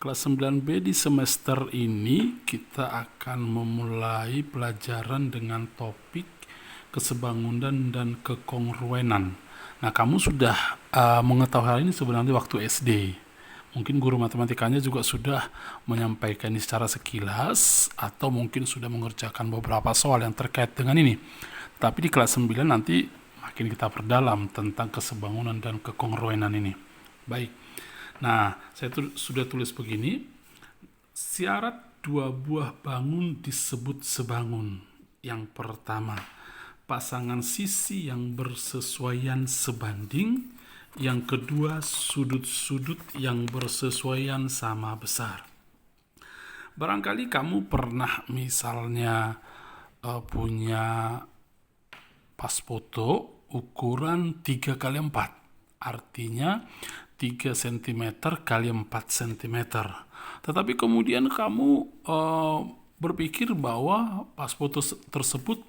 Kelas 9B di semester ini kita akan memulai pelajaran dengan topik kesebangunan dan kekongruenan. Nah, kamu sudah mengetahui hal ini sebenarnya waktu SD. Mungkin guru matematikanya juga sudah menyampaikan ini secara sekilas atau mungkin sudah mengerjakan beberapa soal yang terkait dengan ini. Tapi di kelas 9 nanti makin kita perdalam tentang kesebangunan dan kekongruenan ini. Baik. Nah, saya sudah tulis begini. Syarat dua buah bangun disebut sebangun. Yang pertama, pasangan sisi yang bersesuaian sebanding. Yang kedua, sudut-sudut yang bersesuaian sama besar. Barangkali kamu pernah misalnya punya pas foto ukuran 3x4. Artinya 3 cm kali 4 cm. Tetapi kemudian kamu berpikir bahwa pas foto tersebut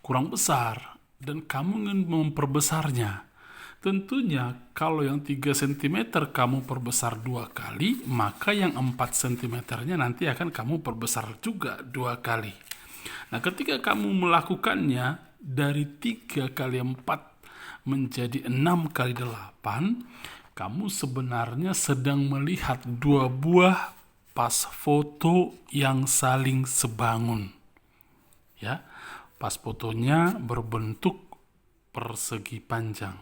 kurang besar dan kamu ingin memperbesarnya. Tentunya kalau yang 3 cm kamu perbesar 2 kali, maka yang 4 cm-nya nanti akan kamu perbesar juga 2 kali. Nah, ketika kamu melakukannya dari 3 kali 4 menjadi 6 kali 8, kamu sebenarnya sedang melihat dua buah pas foto yang saling sebangun. Ya, pas fotonya berbentuk persegi panjang.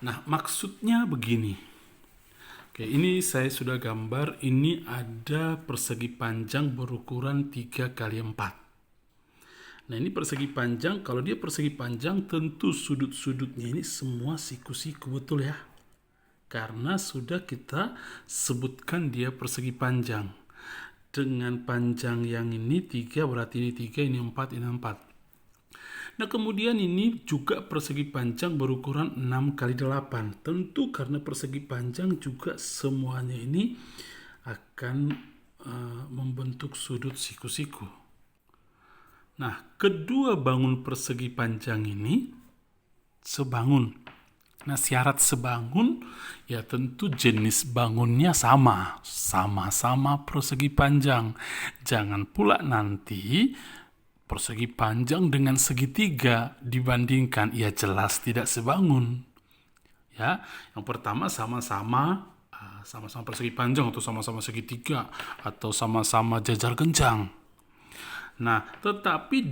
Nah, maksudnya begini. Oke, ini saya sudah gambar. Ini ada persegi panjang berukuran 3 kali 4. Nah, ini persegi panjang. Kalau dia persegi panjang, tentu sudut-sudutnya ini semua siku-siku, betul ya? Karena sudah kita sebutkan dia persegi panjang. Dengan panjang yang ini 3, berarti ini 3, ini 4, ini 4. Nah, kemudian ini juga persegi panjang berukuran 6 kali 8. Tentu karena persegi panjang juga semuanya ini akan membentuk sudut siku-siku. Nah, kedua bangun persegi panjang ini sebangun. Nah, syarat sebangun ya tentu jenis bangunnya sama-sama persegi panjang. Jangan pula nanti persegi panjang dengan segitiga dibandingkan, ya jelas tidak sebangun. Ya, yang pertama sama-sama persegi panjang atau sama-sama segitiga atau sama-sama jajar genjang. Nah, tetapi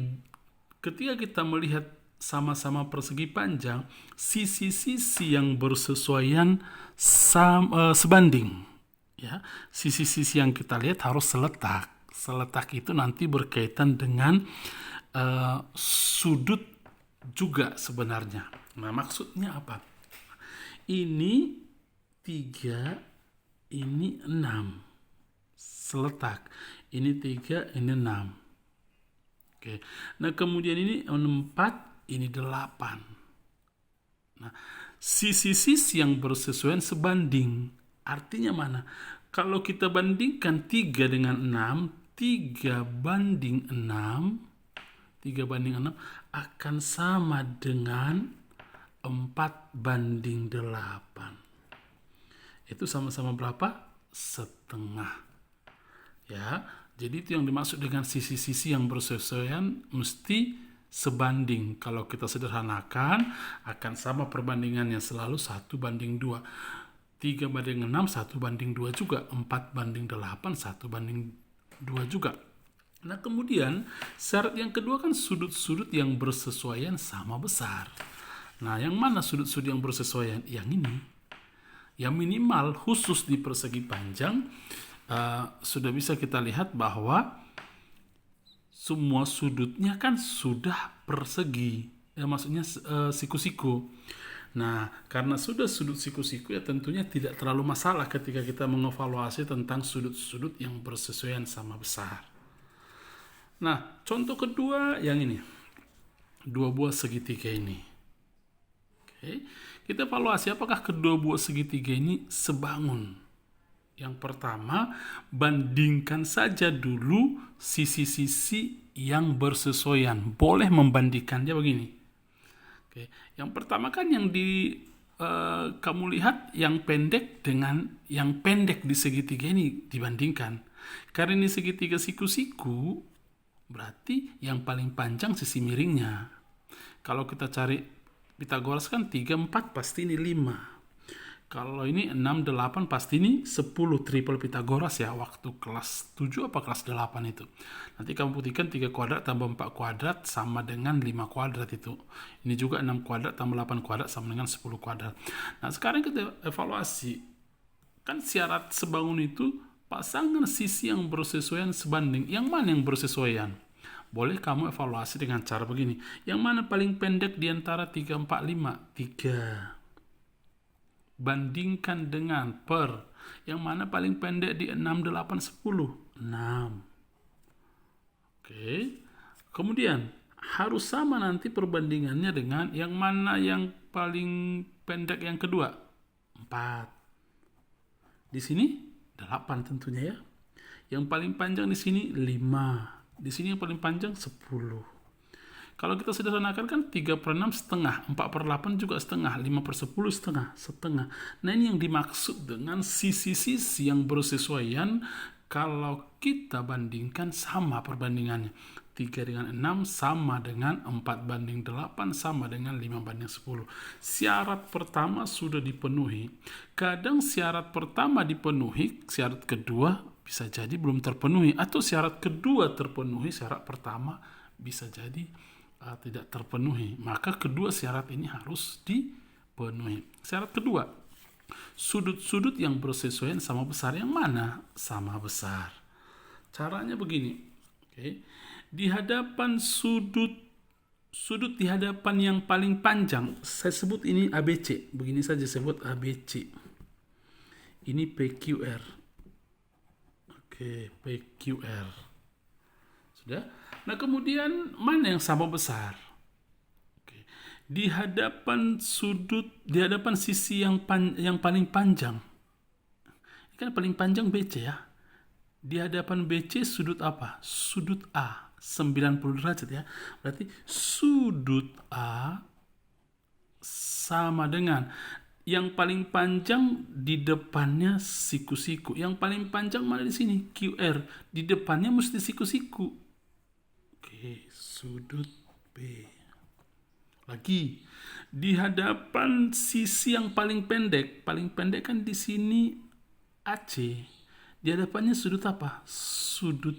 ketika kita melihat sama-sama persegi panjang, sisi-sisi yang bersesuaian sebanding. Ya, sisi-sisi yang kita lihat harus seletak. Seletak itu nanti berkaitan dengan sudut juga sebenarnya. Nah, maksudnya apa? Ini 3, ini 6. Seletak. Ini 3, ini 6. Oke. Nah, kemudian ini 4, ini 8. Nah, sisi-sisi yang bersesuaian sebanding. Artinya mana? Kalau kita bandingkan 3 dengan 6, 3 banding 6 akan sama dengan 4 banding 8. Itu sama-sama berapa? Setengah. Ya, jadi itu yang dimaksud dengan sisi-sisi yang bersesuaian mesti sebanding. Kalau kita sederhanakan akan sama perbandingannya selalu 1:2. 3 banding 6, 1:2 juga. 4 banding 8, 1:2 juga. Nah, kemudian syarat yang kedua kan sudut-sudut yang bersesuaian sama besar. Nah, yang mana sudut-sudut yang bersesuaian? Yang ini. Yang minimal khusus di persegi panjang sudah bisa kita lihat bahwa semua sudutnya kan sudah persegi. Ya, maksudnya siku-siku. Nah, karena sudah sudut siku-siku ya tentunya tidak terlalu masalah ketika kita mengevaluasi tentang sudut-sudut yang bersesuaian sama besar. Nah, contoh kedua yang ini. Dua buah segitiga ini. Oke. Kita evaluasi apakah kedua buah segitiga ini sebangun. Yang pertama, bandingkan saja dulu sisi-sisi yang bersesuaian. Boleh membandingkannya begini. Oke. Yang pertama kan yang di kamu lihat yang pendek dengan yang pendek di segitiga ini dibandingkan. Karena ini segitiga siku-siku, berarti yang paling panjang sisi miringnya. Kalau kita cari Pitagoras kan 3, 4 pasti ini 5. Kalau ini 6, 8 pasti ini 10 triple Pitagoras ya, waktu kelas 7 apa kelas 8 itu. Nanti kamu buktikan 3 kuadrat tambah 4 kuadrat sama dengan 5 kuadrat itu. Ini juga 6 kuadrat tambah 8 kuadrat sama dengan 10 kuadrat. Nah sekarang kita evaluasi. Kan syarat sebangun itu pasangan sisi yang bersesuaian sebanding. Yang mana yang bersesuaian? Boleh kamu evaluasi dengan cara begini. Yang mana paling pendek di antara 3, 4, 5? 3. Bandingkan dengan per. Yang mana paling pendek di 6, 8, 10? 6. Oke. Kemudian harus sama nanti perbandingannya dengan yang mana yang paling pendek yang kedua? 4. Di sini 8 tentunya ya. Yang paling panjang di sini 5. Di sini yang paling panjang 10. Kalau kita sederhanakan kan 3 per 6 setengah, 4 per 8 juga setengah, 5 per 10 setengah, setengah. Nah ini yang dimaksud dengan sisi-sisi yang bersesuaian kalau kita bandingkan sama perbandingannya. 3 dengan 6 sama dengan 4 banding 8 sama dengan 5 banding 10. Syarat pertama sudah dipenuhi. Kadang syarat pertama dipenuhi, syarat kedua bisa jadi belum terpenuhi. Atau syarat kedua terpenuhi, syarat pertama bisa jadi tidak terpenuhi. Maka kedua syarat ini harus dipenuhi. Syarat kedua, sudut-sudut yang bersesuaian sama besar. Yang mana? Sama besar. Caranya begini. Oke. Di hadapan sudut di hadapan yang paling panjang, saya sebut ini ABC. Begini saja sebut ABC. Ini PQR. Oke, PQR. Sudah? Nah kemudian mana yang sama besar? Oke. Di hadapan sisi yang paling panjang. Ini kan paling panjang BC ya. Di hadapan BC sudut apa? Sudut A, 90 derajat ya. Berarti sudut A sama dengan yang paling panjang di depannya siku-siku. Yang paling panjang mana di sini? QR. Di depannya mesti siku-siku. Oke, sudut B. Lagi, di hadapan sisi yang paling pendek kan di sini AC. Di hadapannya sudut apa? Sudut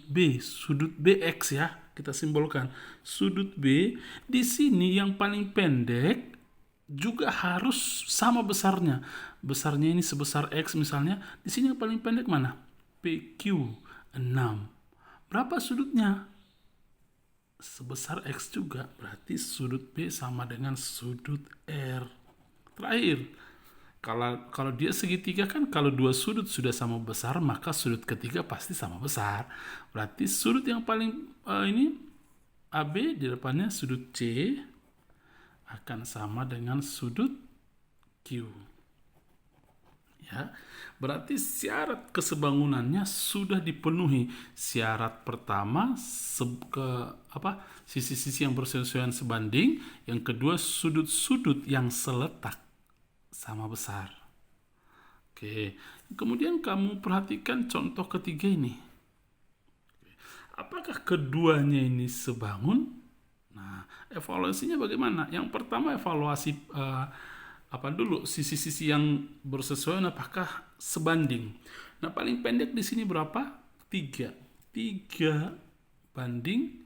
BX ya, kita simbolkan. Sudut B, di sini yang paling pendek juga harus sama besarnya. Besarnya ini sebesar X misalnya. Di sini yang paling pendek mana? PQ 6. Berapa sudutnya? Sebesar X juga, berarti sudut B sama dengan sudut R. Terakhir, kalau dia segitiga kan kalau dua sudut sudah sama besar, maka sudut ketiga pasti sama besar. Berarti sudut yang paling ini AB di depannya sudut C akan sama dengan sudut Q. Ya, berarti syarat kesebangunannya sudah dipenuhi. Syarat pertama sisi-sisi yang bersesuaian sebanding, yang kedua sudut-sudut yang seletak sama besar. Oke, kemudian kamu perhatikan contoh ketiga ini. Apakah keduanya ini sebangun? Nah, evaluasinya bagaimana? Yang pertama evaluasi sisi-sisi yang bersesuaian apakah sebanding. Nah paling pendek di sini berapa? 3 banding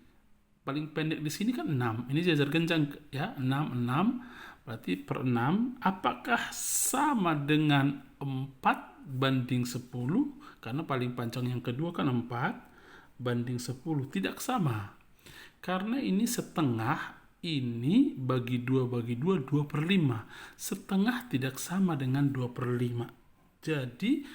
paling pendek di sini kan 6. Ini jajar genjang ya, 6 berarti per 6 apakah sama dengan 4 banding 10? Karena paling panjang yang kedua kan 4 banding 10. Tidak sama. Karena ini setengah, ini bagi 2 2 per 5. Setengah tidak sama dengan 2 per 5. Jadi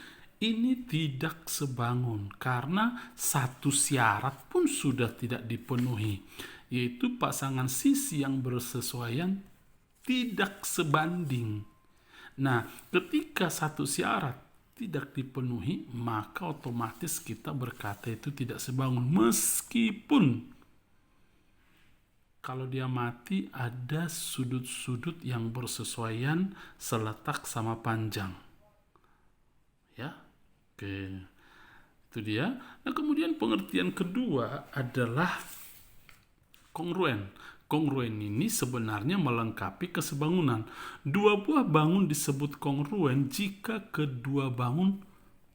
ini tidak sebangun karena satu syarat pun sudah tidak dipenuhi, yaitu pasangan sisi yang bersesuaian tidak sebanding. Nah, ketika satu syarat tidak dipenuhi, maka otomatis kita berkata itu tidak sebangun, meskipun Kalau dia mati, ada sudut-sudut yang bersesuaian seletak sama panjang. Ya, oke. Itu dia. Nah, kemudian pengertian kedua adalah kongruen. Kongruen ini sebenarnya melengkapi kesebangunan. Dua buah bangun disebut kongruen jika kedua bangun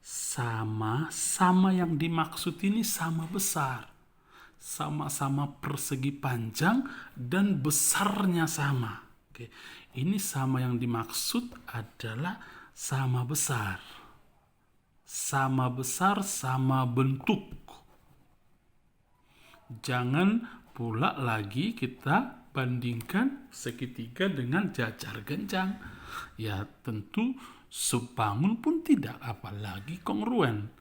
sama yang dimaksud ini sama besar. Sama-sama persegi panjang dan besarnya sama. Oke. Ini sama yang dimaksud adalah sama besar. Sama besar, sama bentuk. Jangan pula lagi kita bandingkan segitiga dengan jajar genjang. Ya tentu sebangun pun tidak, apalagi kongruen.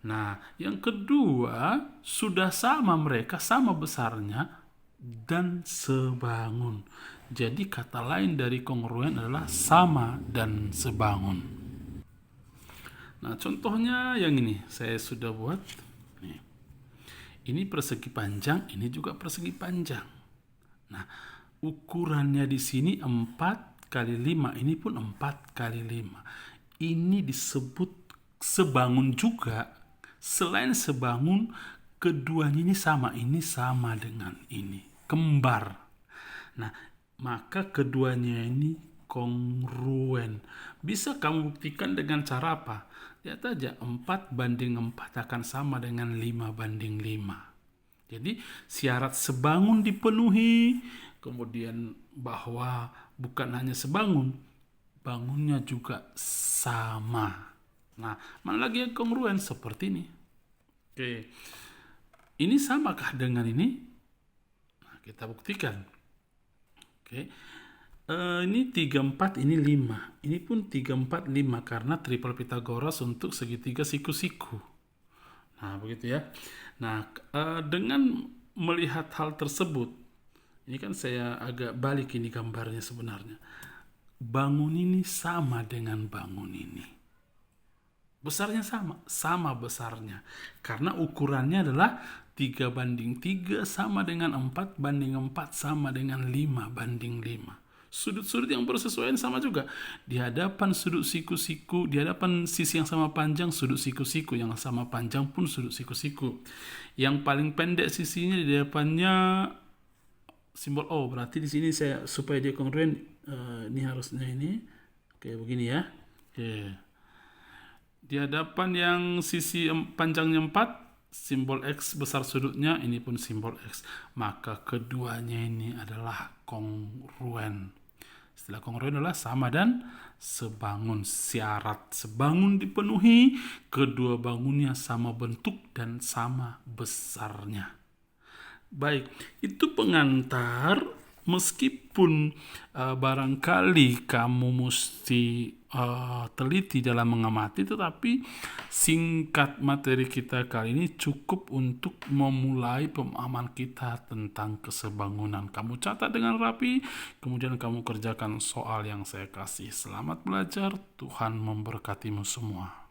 Nah, yang kedua, sudah sama mereka, sama besarnya dan sebangun. Jadi kata lain dari kongruen adalah sama dan sebangun. Nah, contohnya yang ini saya sudah buat. Nih. Ini persegi panjang, ini juga persegi panjang. Nah, ukurannya di sini 4 kali 5, ini pun 4 kali 5. Ini disebut sebangun juga. Selain sebangun, keduanya ini sama dengan ini, kembar. Nah, maka keduanya ini kongruen. Bisa kamu buktikan dengan cara apa? Lihat aja, 4:4 akan sama dengan 5:5. Jadi syarat sebangun dipenuhi, kemudian bahwa bukan hanya sebangun, bangunnya juga sama. Nah, mana lagi yang kongruen seperti ini? Oke, ini samakah dengan ini? Nah, kita buktikan. Oke, ini 3/4, ini 5. Ini pun 3/4, 5 karena triple Pythagoras untuk segitiga siku-siku. Nah, begitu ya. Nah, dengan melihat hal tersebut, ini kan saya agak balik ini gambarnya sebenarnya. Bangun ini sama dengan bangun ini. Besarnya sama besarnya. Karena ukurannya adalah 3:3 sama dengan 4:4 sama dengan 5:5. Sudut-sudut yang bersesuaian sama juga. Di hadapan sudut siku-siku, di hadapan sisi yang sama panjang, sudut siku-siku yang sama panjang pun sudut siku-siku. Yang paling pendek sisinya di hadapannya simbol O. Berarti di sini saya supaya dia kongruen, ini harusnya ini. Oke, begini ya. Oke. Di hadapan yang sisi panjangnya 4, simbol X besar sudutnya, ini pun simbol X. Maka keduanya ini adalah kongruen. Istilah kongruen adalah sama dan sebangun. Syarat sebangun dipenuhi, kedua bangunnya sama bentuk dan sama besarnya. Baik, itu pengantar. Meskipun barangkali kamu mesti teliti dalam mengamati, tetapi singkat materi kita kali ini cukup untuk memulai pemahaman kita tentang kesebangunan. Kamu catat dengan rapi, kemudian kamu kerjakan soal yang saya kasih. Selamat belajar, Tuhan memberkatimu semua.